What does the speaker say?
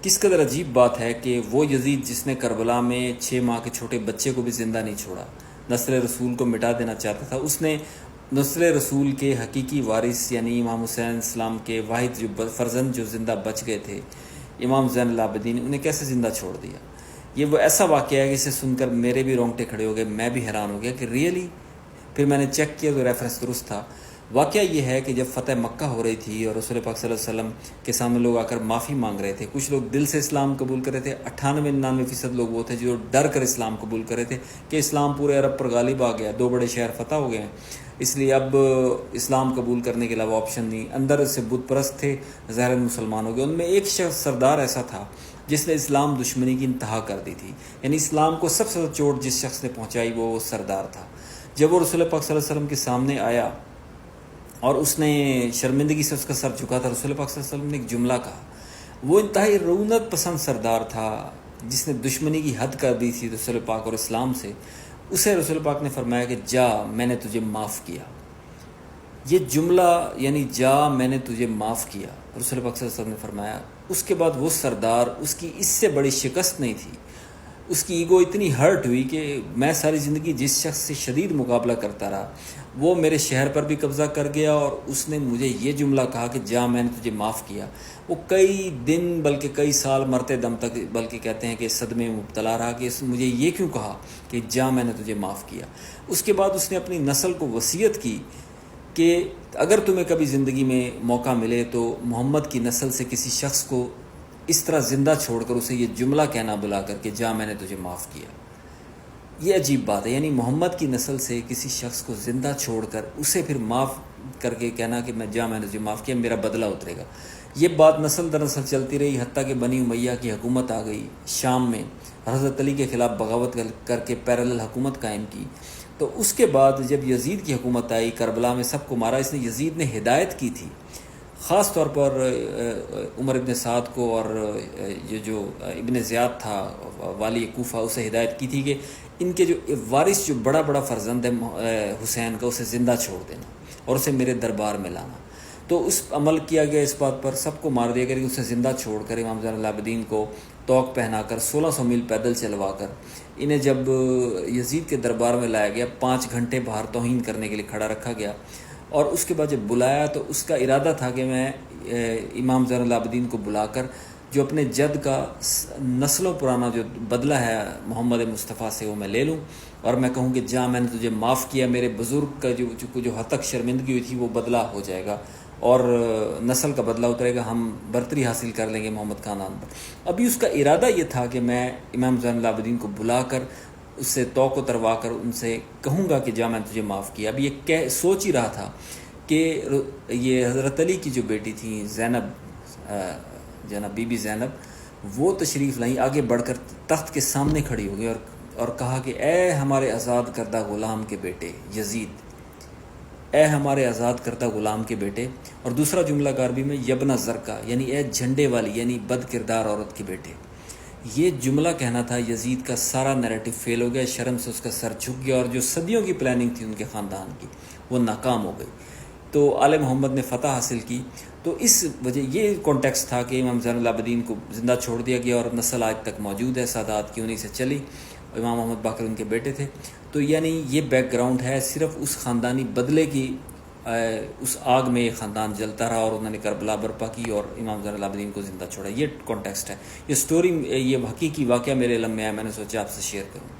کس قدر عجیب بات ہے کہ وہ یزید جس نے کربلا میں 6 ماہ کے چھوٹے بچے کو بھی زندہ نہیں چھوڑا، نسل رسول کو مٹا دینا چاہتا تھا، اس نے نسل رسول کے حقیقی وارث یعنی امام حسین السلام کے واحد جو فرزند جو زندہ بچ گئے تھے، امام زین العابدین، انہیں کیسے زندہ چھوڑ دیا؟ یہ وہ ایسا واقعہ ہے کہ اسے سن کر میرے بھی رونگٹے کھڑے ہو گئے، میں بھی حیران ہو گیا کہ ریئلی. پھر میں نے چیک کیا تو ریفرنس درست تھا. واقعہ یہ ہے کہ جب فتح مکہ ہو رہی تھی اور رسول پاک صلی اللہ علیہ وسلم کے سامنے لوگ آ کر معافی مانگ رہے تھے، کچھ لوگ دل سے اسلام قبول کر رہے تھے، 98-99% لوگ وہ تھے جو ڈر کر اسلام قبول کر رہے تھے کہ اسلام پورے عرب پر غالب آ گیا، 2 بڑے شہر فتح ہو گئے ہیں، اس لیے اب اسلام قبول کرنے کے علاوہ آپشن نہیں. اندر سے بت پرست تھے، ظاہر مسلمان ہو گئے. ان میں ایک شخص سردار ایسا تھا جس نے اسلام دشمنی کی انتہا کر دی تھی، یعنی اسلام کو سب سے زیادہ چوٹ جس شخص نے پہنچائی وہ سردار تھا. جب وہ رسول پاک صلی اللہ علیہ وسلم کے سامنے آیا اور اس نے شرمندگی سے اس کا سر جھکا تھا، رسول پاک صلی اللہ علیہ وسلم نے ایک جملہ کہا. وہ انتہائی رعونت پسند سردار تھا جس نے دشمنی کی حد کر دی تھی رسول پاک اور اسلام سے. اسے رسول پاک نے فرمایا کہ جا میں نے تجھے معاف کیا. یہ جملہ یعنی جا میں نے تجھے معاف کیا، رسول پاک صلی اللہ علیہ وسلم نے فرمایا. اس کے بعد وہ سردار، اس کی اس سے بڑی شکست نہیں تھی. اس کی ایگو اتنی ہرٹ ہوئی کہ میں ساری زندگی جس شخص سے شدید مقابلہ کرتا رہا وہ میرے شہر پر بھی قبضہ کر گیا اور اس نے مجھے یہ جملہ کہا کہ جا میں نے تجھے معاف کیا. وہ کئی دن بلکہ کئی سال مرتے دم تک بلکہ کہتے ہیں کہ صدمے میں مبتلا رہا کہ مجھے یہ کیوں کہا کہ جا میں نے تجھے معاف کیا. اس کے بعد اس نے اپنی نسل کو وصیت کی کہ اگر تمہیں کبھی زندگی میں موقع ملے تو محمد کی نسل سے کسی شخص کو اس طرح زندہ چھوڑ کر اسے یہ جملہ کہنا بلا کر کہ جا میں نے تجھے معاف کیا. یہ عجیب بات ہے، یعنی محمد کی نسل سے کسی شخص کو زندہ چھوڑ کر اسے پھر معاف کر کے کہنا کہ میں جا میں نے تجھے معاف کیا، میرا بدلہ اترے گا. یہ بات نسل در نسل چلتی رہی، حتیٰ کہ بنی امیہ کی حکومت آ گئی شام میں، حضرت علی کے خلاف بغاوت کر کے پیرالل حکومت قائم کی. تو اس کے بعد جب یزید کی حکومت آئی، کربلا میں سب کو مارا. اس نے یزید نے ہدایت کی تھی خاص طور پر عمر ابن سعد کو، اور یہ جو ابن زیاد تھا والی کوفہ، اسے ہدایت کی تھی کہ ان کے جو وارث جو بڑا فرزند ہے حسین کا، اسے زندہ چھوڑ دینا اور اسے میرے دربار میں لانا. تو اس عمل کیا گیا، اس بات پر سب کو مار دیا گیا کہ اسے زندہ چھوڑ کر امام زین العابدین کو توق پہنا کر 1600 میل پیدل چلوا کر انہیں جب یزید کے دربار میں لایا گیا، 5 گھنٹے باہر توہین کرنے کے لیے کھڑا رکھا گیا. اور اس کے بعد جب بلایا تو اس کا ارادہ تھا کہ میں امام زین العابدین کو بلا کر جو اپنے جد کا نسلوں پرانا جو بدلہ ہے محمد مصطفیٰ سے وہ میں لے لوں اور میں کہوں کہ جا میں نے تجھے معاف کیا، میرے بزرگ کا جو حد تک شرمندگی ہوئی تھی وہ بدلہ ہو جائے گا اور نسل کا بدلہ اترے گا، ہم برتری حاصل کر لیں گے محمد خاندان پر. ابھی اس کا ارادہ یہ تھا کہ میں امام زین العابدین کو بلا کر اس سے توق اتروا کر ان سے کہوں گا کہ جا میں نے تجھے معاف کیا. اب یہ سوچ ہی رہا تھا کہ یہ حضرت علی کی جو بیٹی تھی زینب بی بی زینب، وہ تشریف لائیں، آگے بڑھ کر تخت کے سامنے کھڑی ہو گئی اور کہا کہ اے ہمارے آزاد کردہ غلام کے بیٹے یزید، اے ہمارے آزاد کردہ غلام کے بیٹے. اور دوسرا جملہ عربی میں یبن زرقا، یعنی اے جھنڈے والی، یعنی بد کردار عورت کے بیٹے. یہ جملہ کہنا تھا. یزید کا سارا نیریٹو فیل ہو گیا، شرم سے اس کا سر جھک گیا اور جو صدیوں کی پلاننگ تھی ان کے خاندان کی وہ ناکام ہو گئی. تو آل محمد نے فتح حاصل کی. تو اس وجہ یہ کانٹیکسٹ تھا کہ امام زین العابدین کو زندہ چھوڑ دیا گیا اور نسل آج تک موجود ہے، سادات کی انہی سے چلی، امام محمد باقر ان کے بیٹے تھے. تو یعنی یہ بیک گراؤنڈ ہے، صرف اس خاندانی بدلے کی اس آگ میں یہ خاندان جلتا رہا اور انہوں نے کربلا برپا کی اور امام زین العابدین کو زندہ چھوڑا. یہ کانٹیکسٹ ہے، یہ سٹوری، یہ حقیقی واقعہ میرے علم میں آیا، میں نے سوچا آپ سے شیئر کروں.